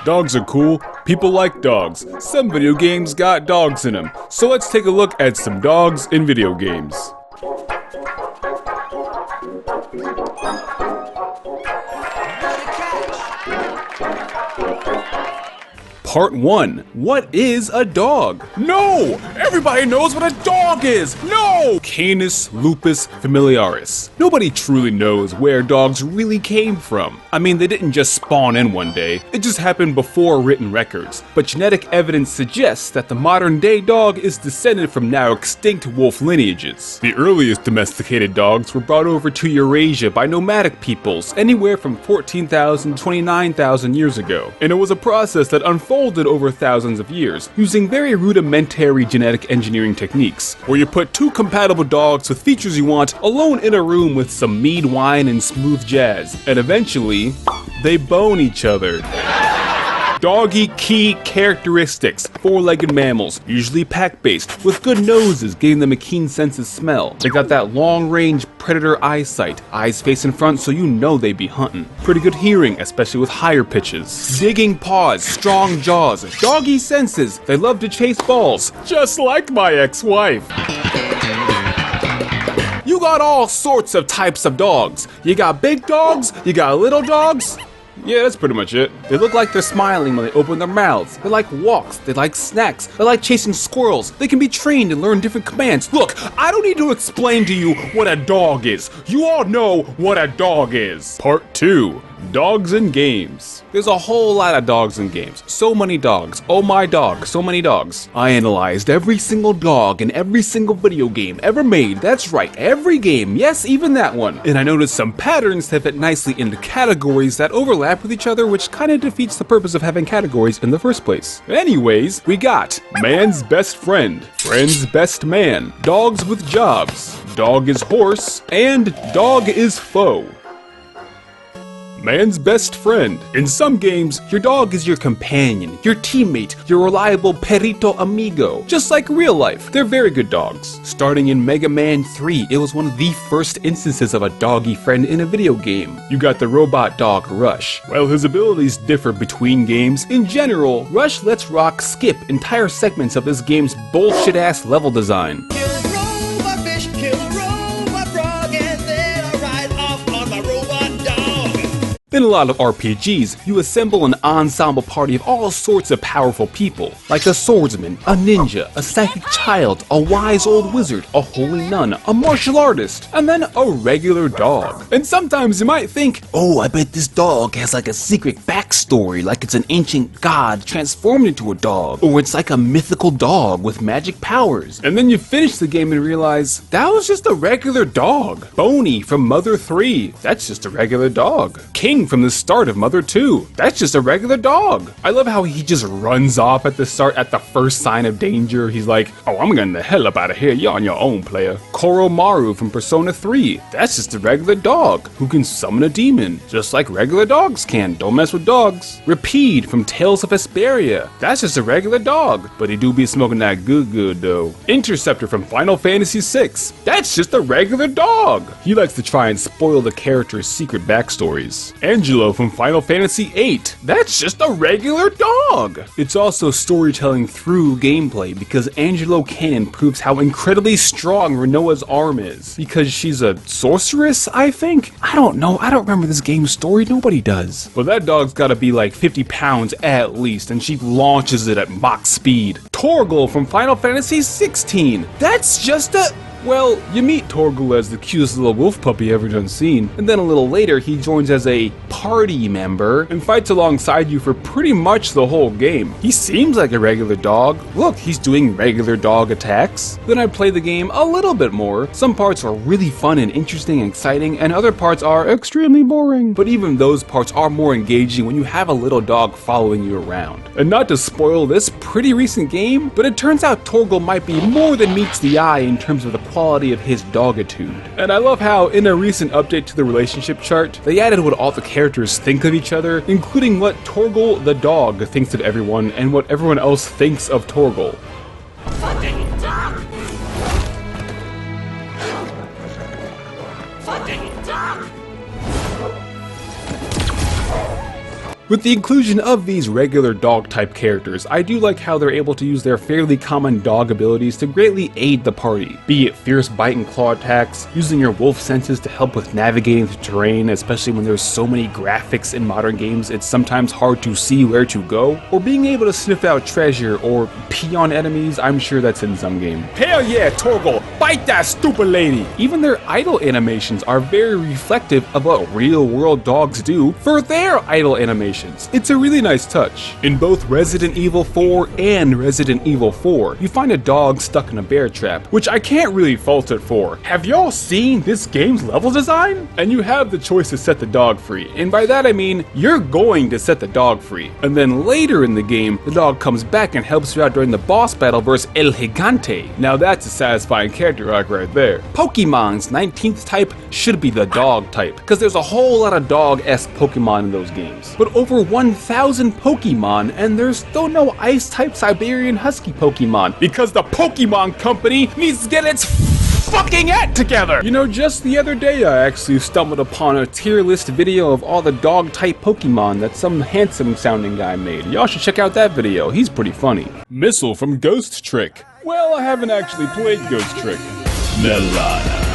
Dogs are cool, people like dogs. Some video games got dogs in them. So let's take a look at some dogs in video games. Part 1. What is a dog? No! Everybody knows what a dog is! No! Canis lupus familiaris. Nobody truly knows where dogs really came from. I mean, they didn't just spawn in one day. It just happened before written records. But genetic evidence suggests that the modern day dog is descended from now extinct wolf lineages. The earliest domesticated dogs were brought over to Eurasia by nomadic peoples anywhere from 14,000 to 29,000 years ago. And it was a process that unfolded over thousands of years, using very rudimentary genetic engineering techniques, where you put two compatible dogs with features you want alone in a room with some mead wine and smooth jazz, and eventually, they bone each other. Doggy key characteristics: four-legged mammals, usually pack-based, with good noses giving them a keen sense of smell. They got that long-range predator eyesight, eyes face in front so you know they be hunting. Pretty good hearing, especially with higher pitches. Digging paws, strong jaws, doggy senses, they love to chase balls, just like my ex-wife. You got all sorts of types of dogs. You got big dogs, you got little dogs. Yeah, that's pretty much it. They look like they're smiling when they open their mouths. They like walks, they like snacks, they like chasing squirrels. They can be trained and learn different commands. Look, I don't need to explain to you what a dog is. You all know what a dog is. Part 2. Dogs in games. There's a whole lot of dogs in games. So many dogs. Oh my dog, so many dogs. I analyzed every single dog in every single video game ever made. That's right, every game. Yes, even that one. And I noticed some patterns that fit nicely into categories that overlap with each other, which kind of defeats the purpose of having categories in the first place. Anyways, we got man's best friend, friend's best man, dogs with jobs, dog is horse, and dog is foe. Man's best friend. In some games, your dog is your companion, your teammate, your reliable perrito amigo. Just like real life, they're very good dogs. Starting in Megaman 3, it was one of the first instances of a doggy friend in a video game. You got the robot dog Rush. While his abilities differ between games, in general, Rush lets Rock skip entire segments of this game's bullshit-ass level design. In a lot of RPGs, you assemble an ensemble party of all sorts of powerful people, like a swordsman, a ninja, a psychic child, a wise old wizard, a holy nun, a martial artist, and then a regular dog. And sometimes you might think, oh, I bet this dog has like a secret backstory, like it's an ancient god transformed into a dog, or it's like a mythical dog with magic powers. And then you finish the game and realize, that was just a regular dog. Boney from Mother 3, that's just a regular dog. King from the start of Mother 2. That's just a regular dog. I love how he just runs off at the start at the first sign of danger. He's like, oh, I'm getting the hell up out of here. You're on your own, player. Koramora from Persona 3. That's just a regular dog who can summon a demon, just like regular dogs can. Don't mess with dogs. Rapide from Tales of Vesperia. That's just a regular dog, but he do be smoking that good though. Interceptor from Final Fantasy VI. That's just a regular dog. He likes to try and spoil the character's secret backstories. Angelo from Final Fantasy VIII. That's just a regular dog! It's also storytelling through gameplay, because Angelo Cannon proves how incredibly strong Renoa's arm is. Because she's a sorceress, I think? I don't know, I don't remember this game's story, nobody does. But that dog's gotta be like 50 pounds at least, and she launches it at Mach speed. Torgal from Final Fantasy XVI. That's just a... Well, you meet Torgal as the cutest little wolf puppy ever done seen, and then a little later he joins as a party member and fights alongside you for pretty much the whole game. He seems like a regular dog. Look, he's doing regular dog attacks. Then I play the game a little bit more. Some parts are really fun and interesting and exciting, and other parts are extremely boring. But even those parts are more engaging when you have a little dog following you around. And not to spoil this pretty recent game, but it turns out Torgal might be more than meets the eye in terms of the quality of his dogitude. And I love how in a recent update to the relationship chart, they added what all the characters think of each other, including what Torgal the dog thinks of everyone and what everyone else thinks of Torgal. Fucking dog! Fucking dog! With the inclusion of these regular dog type characters, I do like how they're able to use their fairly common dog abilities to greatly aid the party, be it fierce bite and claw attacks, using your wolf senses to help with navigating the terrain, especially when there's so many graphics in modern games it's sometimes hard to see where to go, or being able to sniff out treasure or pee on enemies. I'm sure that's in some game. Hell yeah, Torgal, bite that stupid lady! Even their idle animations are very reflective of what real world dogs do for their idle animations. It's a really nice touch. In both Resident Evil 4 and Resident Evil 4, you find a dog stuck in a bear trap, which I can't really fault it for. Have y'all seen this game's level design? And you have the choice to set the dog free, and by that I mean you're going to set the dog free, and then later in the game the dog comes back and helps you out during the boss battle versus El Gigante. Now that's a satisfying character arc right there. Pokemon's 19th type should be the dog type, because there's a whole lot of dog-esque Pokemon in those games. But over 1,000 Pokemon, and there's still no ice-type Siberian Husky Pokemon, because the Pokemon Company needs to get its fucking act together! You know, just the other day I actually stumbled upon a tier list video of all the dog-type Pokemon that some handsome-sounding guy made. Y'all should check out that video, he's pretty funny. Missile from Ghost Trick. Well, I haven't actually played Ghost Trick. Mellana.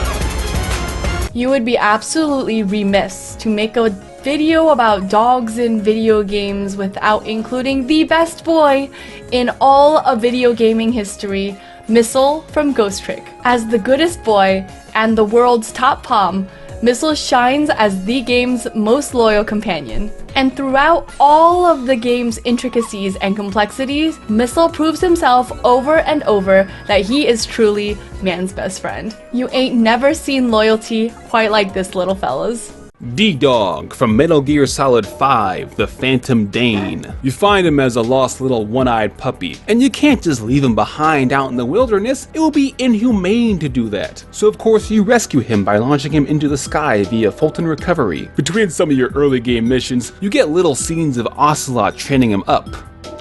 You would be absolutely remiss to make a video about dogs in video games without including the best boy in all of video gaming history, Missile from Ghost Trick. As the goodest boy and the world's top pom, Missile shines as the game's most loyal companion. And throughout all of the game's intricacies and complexities, Missile proves himself over and over that he is truly man's best friend. You ain't never seen loyalty quite like this, little fellas. D-Dog from Metal Gear Solid 5, the Phantom Dane. You find him as a lost little one-eyed puppy, and you can't just leave him behind out in the wilderness. It will be inhumane to do that. So of course you rescue him by launching him into the sky via Fulton Recovery. Between some of your early game missions, you get little scenes of Ocelot training him up.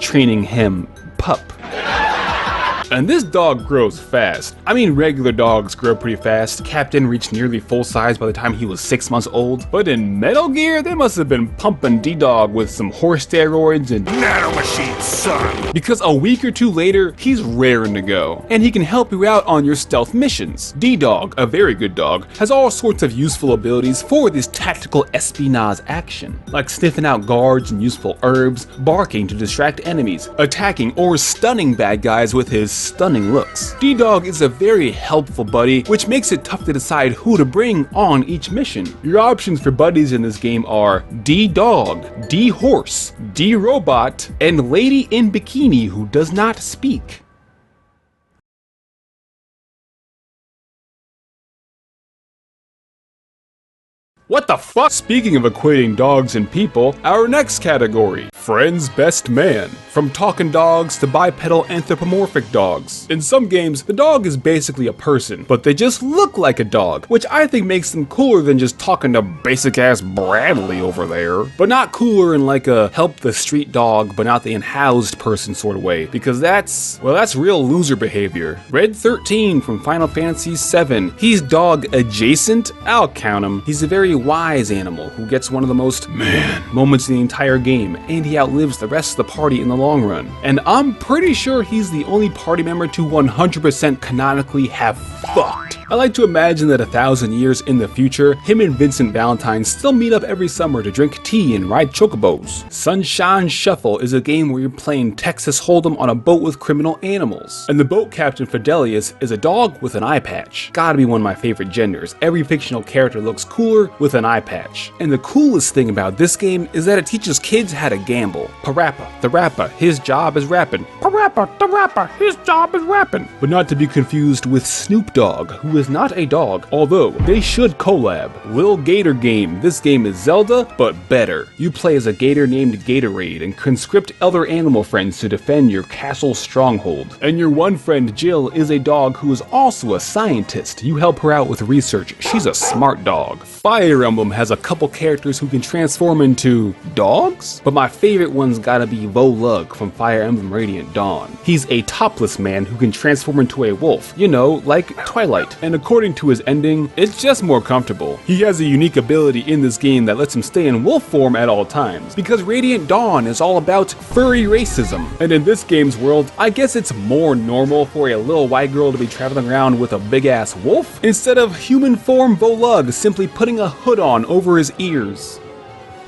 Training him pup. And this dog grows fast. I mean, regular dogs grow pretty fast. Captain reached nearly full size by the time he was 6 months old. But in Metal Gear, they must have been pumping D-Dog with some horse steroids and nanomachines, son. Because a week or two later, he's raring to go. And he can help you out on your stealth missions. D-Dog, a very good dog, has all sorts of useful abilities for this tactical espionage action. Like sniffing out guards and useful herbs, barking to distract enemies, attacking or stunning bad guys with his stunning looks. D-Dog is a very helpful buddy, which makes it tough to decide who to bring on each mission. Your options for buddies in this game are D-Dog, D-Horse, D-Robot, and Lady in Bikini who does not speak. What the fuck? Speaking of equating dogs and people, our next category, Friend's Best Man. From talking dogs to bipedal anthropomorphic dogs. In some games, the dog is basically a person, but they just look like a dog, which I think makes them cooler than just talking to basic ass Bradley over there. But not cooler in like a help the street dog but not the unhoused person sort of way, because that's real loser behavior. Red 13 from Final Fantasy VII. He's dog adjacent? I'll count him. He's a very wise animal who gets one of the most moments in the entire game, and he outlives the rest of the party in the long run. And I'm pretty sure he's the only party member to 100% canonically have fucked. I like to imagine that 1,000 years in the future, him and Vincent Valentine still meet up every summer to drink tea and ride chocobos. Sunshine Shuffle is a game where you're playing Texas Hold'em on a boat with criminal animals. And the boat captain Fidelius is a dog with an eye patch. Gotta be one of my favorite genders. Every fictional character looks cooler with an eye patch. And the coolest thing about this game is that it teaches kids how to gamble. Parappa, the rapper, his job is rapping. Parappa, the rapper, his job is rapping. But not to be confused with Snoop Dogg, who is not a dog, although they should collab. Lil Gator Game. This game is Zelda, but better. You play as a gator named Gatorade and conscript other animal friends to defend your castle stronghold. And your one friend Jill is a dog who is also a scientist. You help her out with research. She's a smart dog. Fire Fire Emblem has a couple characters who can transform into dogs, but my favorite one's gotta be Volug from Fire Emblem Radiant Dawn. He's a topless man who can transform into a wolf, you know, like Twilight. And according to his ending, it's just more comfortable. He has a unique ability in this game that lets him stay in wolf form at all times, because Radiant Dawn is all about furry racism. And in this game's world, I guess it's more normal for a little white girl to be traveling around with a big ass wolf, instead of human form Volug simply putting a hood on over his ears.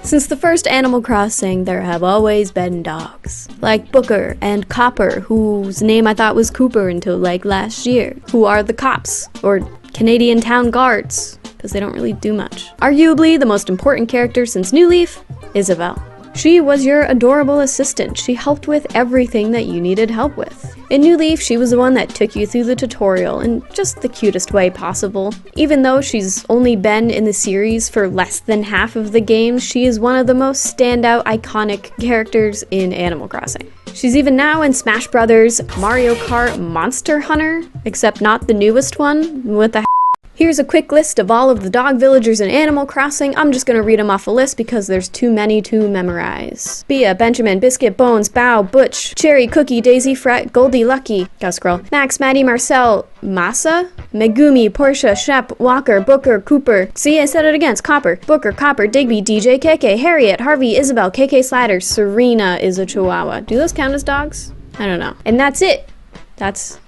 Since the first Animal Crossing, there have always been dogs. Like Booker and Copper, whose name I thought was Cooper until like last year, who are the cops, or Canadian town guards, because they don't really do much. Arguably the most important character since New Leaf, Isabelle. She was your adorable assistant. She helped with everything that you needed help with. In New Leaf, she was the one that took you through the tutorial in just the cutest way possible. Even though she's only been in the series for less than half of the game, she is one of the most standout, iconic characters in Animal Crossing. She's even now in Smash Brothers, Mario Kart Monster Hunter, except not the newest one, with the Here's a quick list of all of the dog villagers in Animal Crossing. I'm just gonna read them off a list because there's too many to memorize. Bea, Benjamin, Biscuit, Bones, Bow, Butch, Cherry, Cookie, Daisy, Fret, Goldie, Lucky, gotta scroll, Max, Maddie, Marcel, Masa, Megumi, Portia, Shep, Walker, Booker, Cooper. See, I said it again, it's Copper. Booker, Copper, Digby, DJ, KK, Harriet, Harvey, Isabel, KK Slider, Serena is a Chihuahua. Do those count as dogs? I don't know. And that's it. That's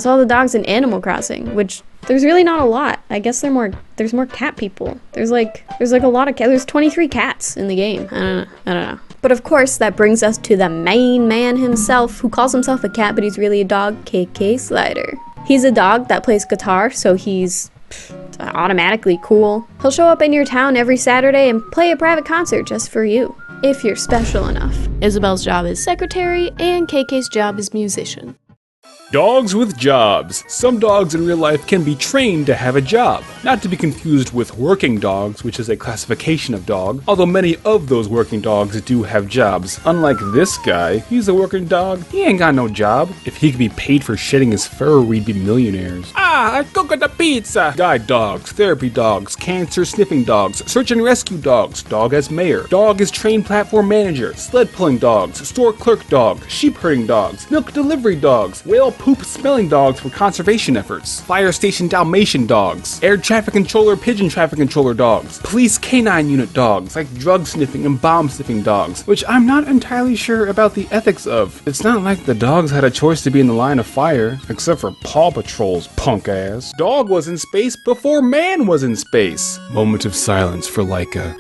all the dogs in Animal Crossing, which there's really not a lot. I guess there's more cat people. There's like a lot of there's 23 cats in the game. I don't know. But of course, that brings us to the main man himself, who calls himself a cat, but he's really a dog, KK Slider. He's a dog that plays guitar, so he's automatically cool. He'll show up in your town every Saturday and play a private concert just for you, if you're special enough. Isabelle's job is secretary, and KK's job is musician. Dogs with jobs. Some dogs in real life can be trained to have a job. Not to be confused with working dogs, which is a classification of dog, although many of those working dogs do have jobs. Unlike this guy, he's a working dog. He ain't got no job. If he could be paid for shedding his fur, we'd be millionaires. I cook the pizza! Guide dogs, therapy dogs, cancer sniffing dogs, search and rescue dogs, dog as mayor, dog as train platform manager, sled pulling dogs, store clerk dog, sheep herding dogs, milk delivery dogs, whale poop smelling dogs for conservation efforts, fire station Dalmatian dogs, air traffic controller pigeon traffic controller dogs, police canine unit dogs, like drug sniffing and bomb sniffing dogs, which I'm not entirely sure about the ethics of. It's not like the dogs had a choice to be in the line of fire, except for Paw Patrol's punk ass. Dog was in space before man was in space. Moment of silence for Laika.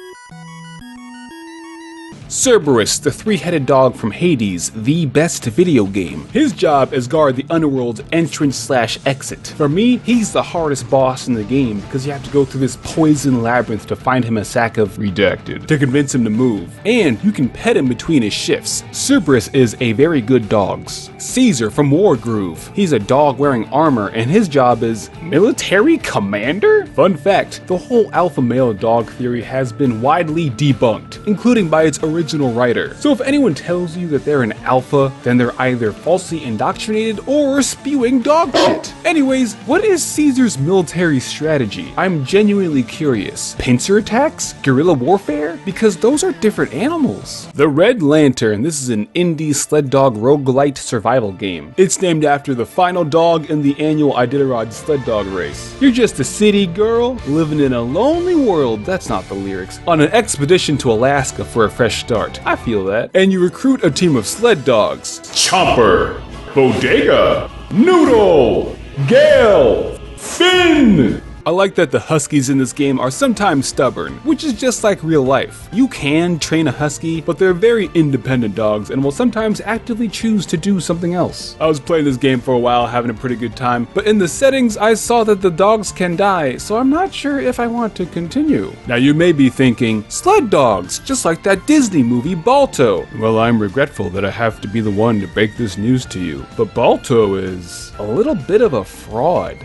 Cerberus, the three-headed dog from Hades, the best video game. His job is guard the underworld's entrance/exit. For me, he's the hardest boss in the game because you have to go through this poison labyrinth to find him a sack of redacted to convince him to move. And you can pet him between his shifts. Cerberus is a very good dog. Caesar from Wargroove. He's a dog wearing armor and his job is military commander? Fun fact, the whole alpha male dog theory has been widely debunked, including by its original writer. So if anyone tells you that they're an alpha, then they're either falsely indoctrinated or spewing dog shit. Anyways, what is Caesar's military strategy? I'm genuinely curious. Pincer attacks? Guerrilla warfare? Because those are different animals. The Red Lantern. This is an indie sled dog roguelite survival game. It's named after the final dog in the annual Iditarod sled dog race. You're just a city girl living in a lonely world, that's not the lyrics, on an expedition to Alaska for a fresh start. I feel that. And you recruit a team of sled dogs. Chomper, Bodega, Noodle, Gale, Finn! I like that the huskies in this game are sometimes stubborn, which is just like real life. You can train a husky, but they're very independent dogs and will sometimes actively choose to do something else. I was playing this game for a while, having a pretty good time, but in the settings I saw that the dogs can die, so I'm not sure if I want to continue. Now you may be thinking, sled dogs, just like that Disney movie Balto. Well, I'm regretful that I have to be the one to break this news to you, but Balto is a little bit of a fraud.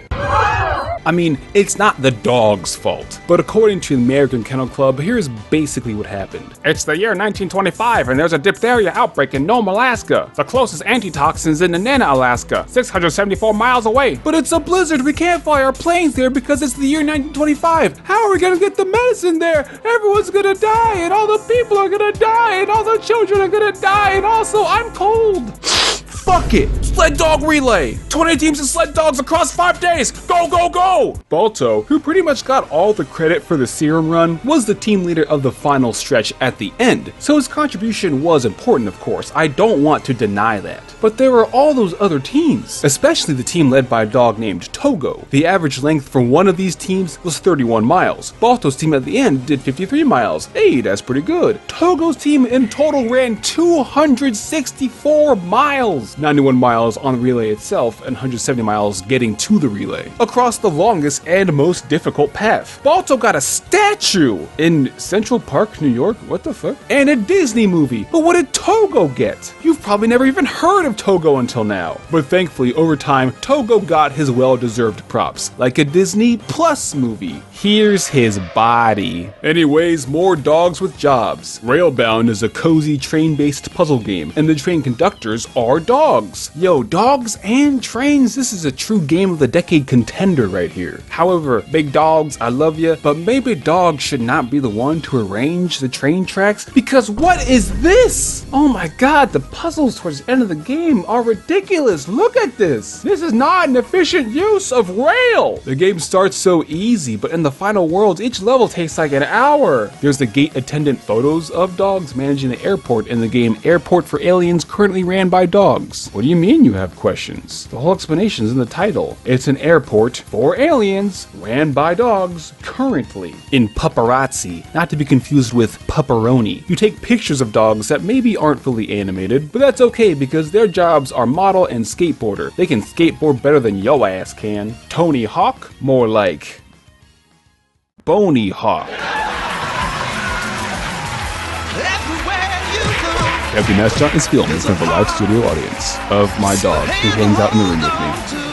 I mean, it's not the dog's fault. But according to the American Kennel Club, here's basically what happened. It's the year 1925 and there's a diphtheria outbreak in Nome, Alaska. The closest antitoxin's in Nenana, Alaska, 674 miles away. But it's a blizzard, we can't fly our planes there because it's the year 1925. How are we gonna get the medicine there? Everyone's gonna die and all the people are gonna die and all the children are gonna die and also I'm cold. Fuck it! Sled dog relay! 20 teams and sled dogs across 5 days! Go, go, go! Balto, who pretty much got all the credit for the serum run, was the team leader of the final stretch at the end, so his contribution was important, of course. I don't want to deny that. But there were all those other teams, especially the team led by a dog named Togo. The average length for one of these teams was 31 miles. Balto's team at the end did 53 miles. Hey, that's pretty good. Togo's team in total ran 264 miles. 91 miles on the relay itself and 170 miles getting to the relay, across the longest and most difficult path. Balto got a statue in Central Park, New York, what the fuck? And a Disney movie, but what did Togo get? You've probably never even heard of Togo until now. But thankfully, over time, Togo got his well-deserved props, like a Disney Plus movie. Here's his body. Anyways, more dogs with jobs. Railbound is a cozy train-based puzzle game, and the train conductors are dogs. Yo, dogs and trains, this is a true game of the decade contender right here. However, big dogs, I love ya, but maybe dogs should not be the one to arrange the train tracks, because what is this? Oh my god, the puzzles towards the end of the game are ridiculous. Look at this. This is not an efficient use of rail. The game starts so easy, but in the final worlds, each level takes like an hour. There's the gate attendant photos of dogs managing the airport in the game Airport for Aliens, currently ran by dogs. What do you mean you have questions? The whole explanation is in the title. It's an airport for aliens ran by dogs currently in paparazzi, not to be confused with pepperoni. You take pictures of dogs that maybe aren't fully animated, but that's okay because their jobs are model and skateboarder. They can skateboard better than yo ass can. Tony Hawk? More like Boney Hawk. Every mascot is filmed in front of a live studio audience of my dog who hangs out in the room with me.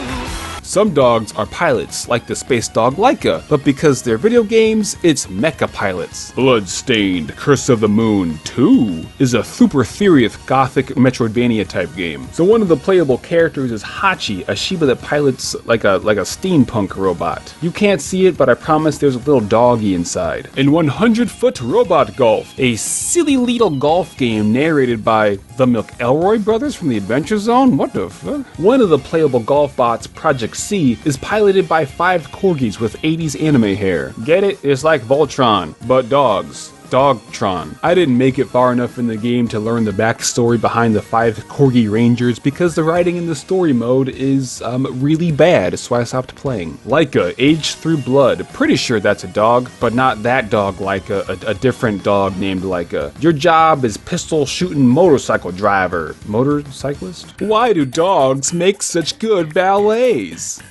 Some dogs are pilots, like the space dog Laika, but because they're video games, it's mecha pilots. Bloodstained Curse of the Moon 2 is a super serious gothic Metroidvania type game. So one of the playable characters is Hachi, a Shiba that pilots like a steampunk robot. You can't see it, but I promise there's a little doggy inside. In 100-Foot Robot Golf, a silly little golf game narrated by the McElroy brothers from the Adventure Zone? What the fuck? One of the playable golf bots, Project C, is piloted by 5 corgis with 80s anime hair. Get it? It's like Voltron, but dogs. Dogtron. I didn't make it far enough in the game to learn the backstory behind the 5 corgi rangers because the writing in the story mode is really bad, so I stopped playing. Laika, aged through blood. Pretty sure that's a dog, but not that dog Laika, a different dog named Laika. Your job is pistol shooting motorcycle driver. Motorcyclist? Why do dogs make such good valets?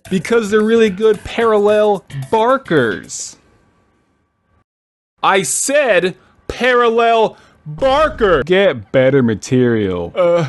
Because they're really good parallel barkers. I said parallel barker. Get better material. Here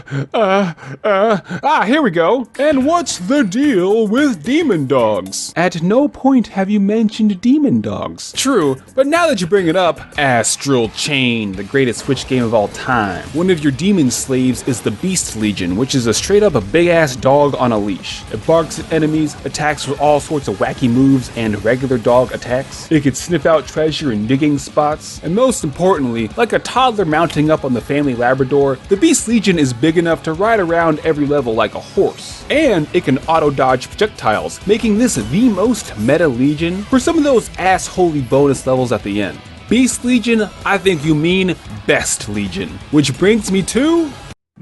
we go. And what's the deal with demon dogs? At no point have you mentioned demon dogs. True, but now that you bring it up, Astral Chain, the greatest Switch game of all time. One of your demon slaves is the Beast Legion, which is a straight up a big ass dog on a leash. It barks at enemies, attacks with all sorts of wacky moves and regular dog attacks. It can sniff out treasure in digging spots, and most importantly, like a toddler mounting up on the family Labrador, the Beast Legion is big enough to ride around every level like a horse. And it can auto-dodge projectiles, making this the most meta Legion for some of those ass-holy bonus levels at the end. Beast Legion, I think you mean Best Legion. Which brings me to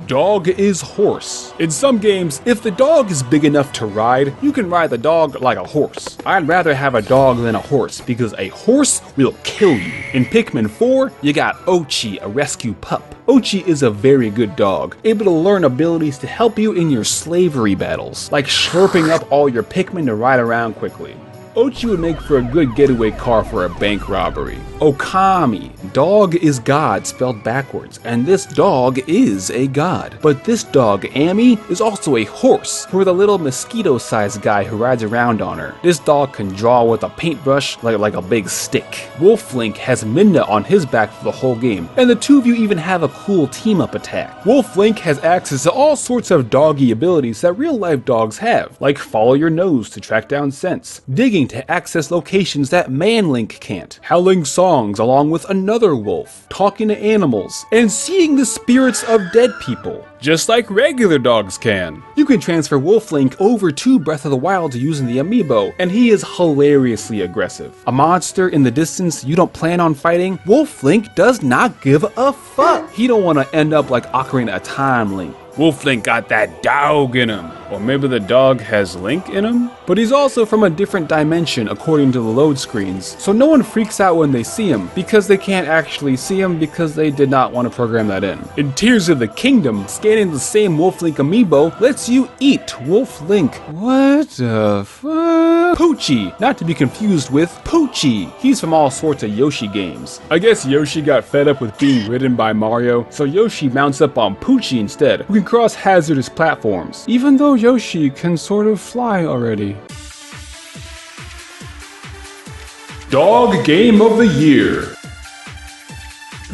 dog is horse. In some games, if the dog is big enough to ride, you can ride the dog like a horse. I'd rather have a dog than a horse because a horse will kill you. In Pikmin 4, you got Ochi, a rescue pup. Ochi is a very good dog, able to learn abilities to help you in your slavery battles, like slurping up all your Pikmin to ride around quickly. Ochi would make for a good getaway car for a bank robbery. Okami, dog is God spelled backwards, and this dog is a god. But this dog, Amy, is also a horse for the little mosquito-sized guy who rides around on her. This dog can draw with a paintbrush like a big stick. Wolflink has Minna on his back for the whole game, and the two of you even have a cool team-up attack. Wolflink has access to all sorts of doggy abilities that real-life dogs have, like follow your nose to track down scents, digging to access locations that Manlink can't, howling songs along with another wolf, talking to animals, and seeing the spirits of dead people, just like regular dogs can. You can transfer Wolflink over to Breath of the Wild using the amiibo, and he is hilariously aggressive. A monster in the distance you don't plan on fighting, Wolflink does not give a fuck. He don't want to end up like Ocarina of Time Link. Wolflink got that dog in him. Or maybe the dog has Link in him? But he's also from a different dimension according to the load screens, so no one freaks out when they see him, because they can't actually see him because they did not want to program that in. In Tears of the Kingdom, scanning the same Wolflink amiibo lets you eat Wolflink. What the fuck? Poochie, not to be confused with Poochie. He's from all sorts of Yoshi games. I guess Yoshi got fed up with being ridden by Mario, so Yoshi mounts up on Poochie instead, who can cross hazardous platforms, even though Yoshi can sort of fly already. Dog Game of the Year: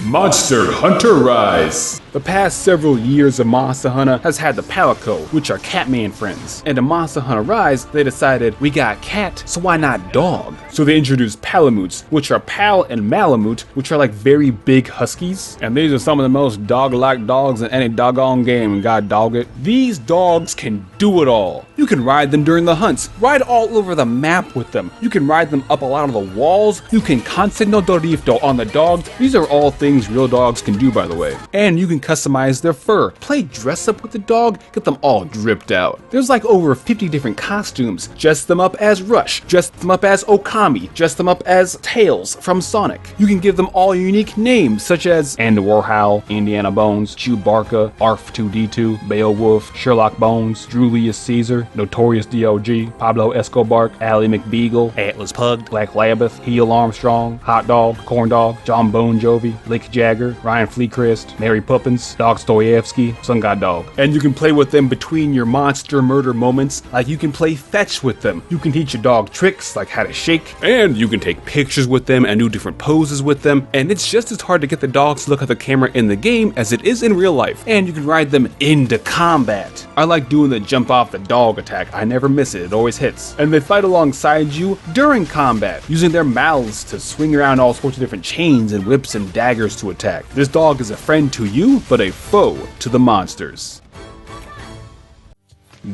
Monster Hunter Rise. The past several years of Monster Hunter has had the Palico, which are Catman friends. And in Monster Hunter Rise, they decided, we got cat, so why not dog? So they introduced Palamutes, which are Pal and Malamute, which are like very big huskies. And these are some of the most dog-like dogs in any doggone game, god dog it. These dogs can do it all. You can ride them during the hunts, ride all over the map with them. You can ride them up a lot of the walls. You can consigno dorifto on the dogs. These are all things real dogs can do, by the way. And you can customize their fur, play dress up with the dog, get them all dripped out. There's like over 50 different costumes. Dress them up as Rush, dress them up as Okami, dress them up as Tails from Sonic. You can give them all unique names such as Andy Warhol, Indiana Bones, Chewbacca, Arf2D2, Beowulf, Sherlock Bones, Julius Caesar, Notorious D.O.G., Pablo Escobar, Ally McBeagle, Atlas Pug, Black Labath, Heel Armstrong, Hot Dog, Corn Dog, John Bon Jovi, Lick Jagger, Ryan Fleecrest, Mary Poppins, Dog Stoyevsky, Sun God Dog. And you can play with them between your monster murder moments, like you can play fetch with them. You can teach your dog tricks like how to shake, and you can take pictures with them and do different poses with them, and it's just as hard to get the dogs to look at the camera in the game as it is in real life, and you can ride them into combat. I like doing the jump off the dog attack. I never miss it, it always hits. And they fight alongside you during combat, using their mouths to swing around all sorts of different chains and whips and daggers to attack. This dog is a friend to you, but a foe to the monsters.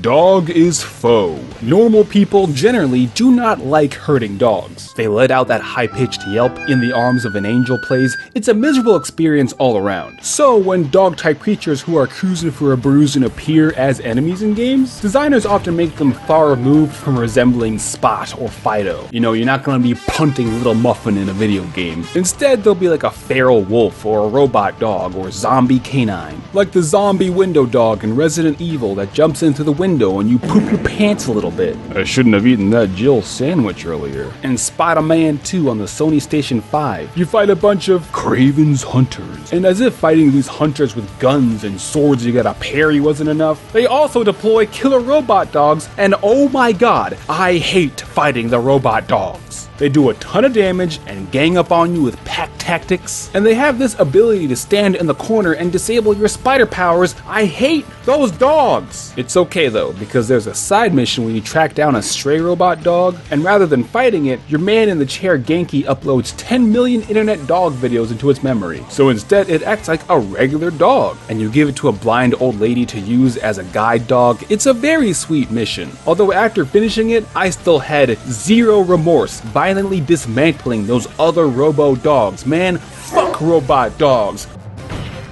Dog is foe. Normal people generally do not like hurting dogs. They let out that high-pitched yelp in the arms of an angel plays. It's a miserable experience all around. So when dog-type creatures who are cruising for a bruising appear as enemies in games, designers often make them far removed from resembling Spot or Fido. You know, you're not gonna be punting Little Muffin in a video game. Instead, they'll be like a feral wolf or a robot dog or zombie canine. Like the zombie window dog in Resident Evil that jumps into the window and you poop your pants a little bit. I shouldn't have eaten that Jill sandwich earlier. And Spider-Man 2 on the Sony Station 5. You fight a bunch of Kraven's hunters. And as if fighting these hunters with guns and swords you gotta parry wasn't enough, they also deploy killer robot dogs, and oh my god, I hate fighting the robot dogs. They do a ton of damage and gang up on you with pack tactics, and they have this ability to stand in the corner and disable your spider powers. I hate those dogs! It's okay though, because there's a side mission where you track down a stray robot dog, and rather than fighting it, your man in the chair Genki uploads 10 million internet dog videos into its memory. So instead it acts like a regular dog, and you give it to a blind old lady to use as a guide dog. It's a very sweet mission. Although after finishing it, I still had zero remorse violently dismantling those other robo dogs. Man, fuck robot dogs.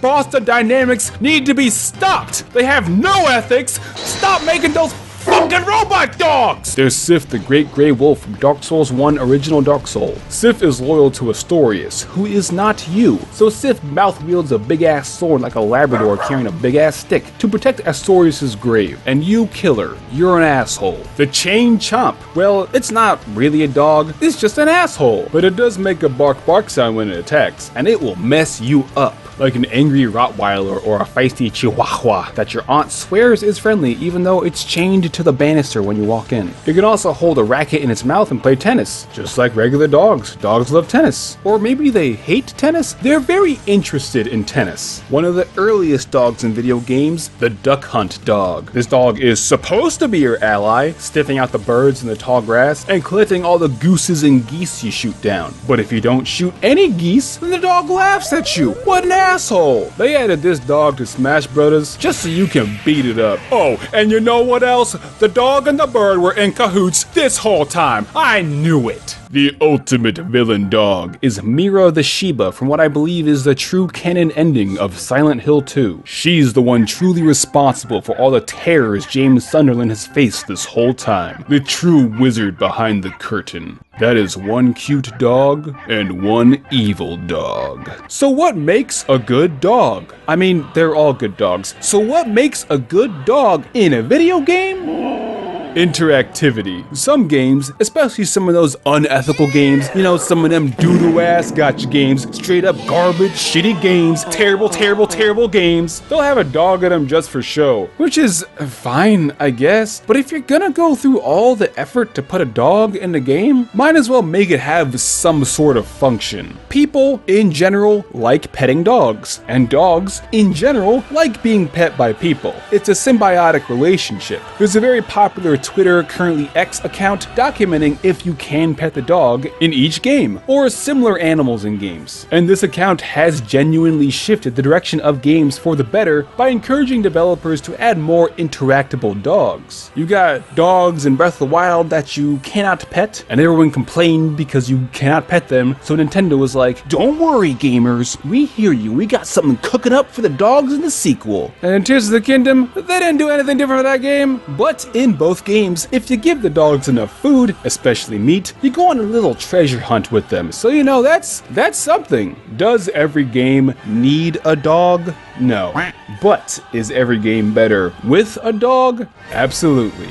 Foster dynamics need to be stopped. They have no ethics. Stop making those fucking robot dogs! There's Sif, the great grey wolf from Dark Souls 1 Original Dark Soul. Sif is loyal to Astorius, who is not you. So Sif mouth wields a big ass sword like a Labrador carrying a big ass stick to protect Astorius' grave. And you kill her. You're an asshole. The Chain Chomp. Well, it's not really a dog, it's just an asshole. But it does make a bark sound when it attacks, and it will mess you up. Like an angry Rottweiler or a feisty Chihuahua that your aunt swears is friendly even though it's chained to the banister when you walk in. It can also hold a racket in its mouth and play tennis, just like regular dogs. Dogs love tennis. Or maybe they hate tennis? They're very interested in tennis. One of the earliest dogs in video games, the Duck Hunt dog. This dog is supposed to be your ally, sniffing out the birds in the tall grass and collecting all the gooses and geese you shoot down. But if you don't shoot any geese, then the dog laughs at you. What an asshole! They added this dog to Smash Brothers just so you can beat it up. Oh, and you know what else? The dog and the bird were in cahoots this whole time. I knew it. The ultimate villain dog is Mira the Shiba from what I believe is the true canon ending of Silent Hill 2. She's the one truly responsible for all the terrors James Sunderland has faced this whole time. The true wizard behind the curtain. That is one cute dog and one evil dog. So what makes a good dog? I mean, they're all good dogs. So what makes a good dog in a video game? Interactivity. Some games, especially some of those unethical games, you know, some of them doo-doo ass gotcha games, straight up garbage, shitty games, terrible games, they'll have a dog in them just for show, which is fine, I guess. But if you're gonna go through all the effort to put a dog in the game, might as well make it have some sort of function. People, in general, like petting dogs, and dogs, in general, like being pet by people. It's a symbiotic relationship. There's a very popular Twitter, currently X account, documenting if you can pet the dog in each game, or similar animals in games. And this account has genuinely shifted the direction of games for the better by encouraging developers to add more interactable dogs. You got dogs in Breath of the Wild that you cannot pet, and everyone complained because you cannot pet them, so Nintendo was like, don't worry gamers, we hear you, we got something cooking up for the dogs in the sequel. And in Tears of the Kingdom, they didn't do anything different for that game, but in both games, if you give the dogs enough food, especially meat, you go on a little treasure hunt with them. So you know, that's something. Does every game need a dog? No. But is every game better with a dog? Absolutely.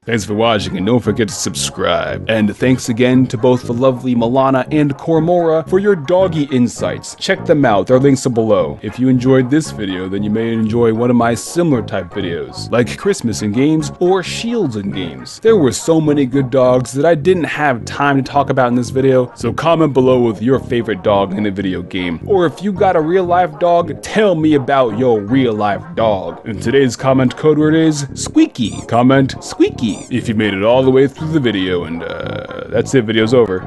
Thanks for watching, and don't forget to subscribe. And thanks again to both the lovely Mellana and Koramora for your doggy insights. Check them out, their links are below. If you enjoyed this video, then you may enjoy one of my similar type videos, like Christmas in games or Shields in games. There were so many good dogs that I didn't have time to talk about in this video, so comment below with your favorite dog in a video game. Or if you got a real life dog, tell me about your real life dog. And today's comment code word is Squeaky. Comment Squeaky if you made it all the way through the video, and that's it, video's over.